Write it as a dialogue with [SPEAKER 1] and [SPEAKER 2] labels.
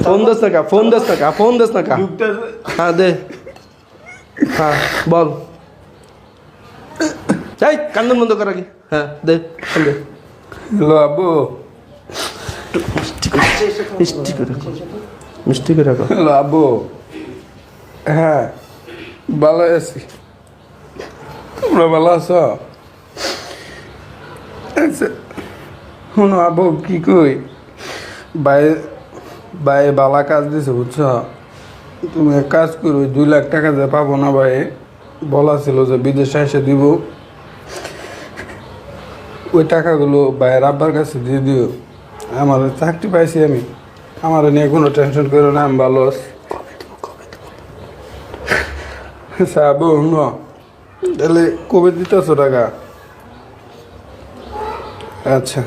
[SPEAKER 1] phone দোস না কা phone দোস না কা ফোন দোস না কা হ্যাঁ দে হ্যাঁ বল এই কান্দন বন্ধ কর আগে হ্যাঁ দে ফোন দে
[SPEAKER 2] হ্যালো আব্বু
[SPEAKER 1] মিষ্টি করে রাখো মিষ্টি করে রাখো
[SPEAKER 2] হ্যালো আব্বু হ্যাঁ ভালো আছি তোমরা ভালো আছো আচ্ছা শোনো আব্বু কি কই ভাই ভাই বালা কাজ দিছে বুঝছো তুমি এক কাজ করো 2 লাখ টাকা যে পাবো না ভাই বলা ছিল যে বিদেশে এসে দিব ওই টাকাগুলো ভাইয়ের আব্বার কাছে দিয়ে দিও আমার চাকরি পাইছি আমি আমার নিয়ে কোনো টেনশন করো না আমি ভালো আছি সাবু ন তাহলে কবে দিতেছো টাকা আচ্ছা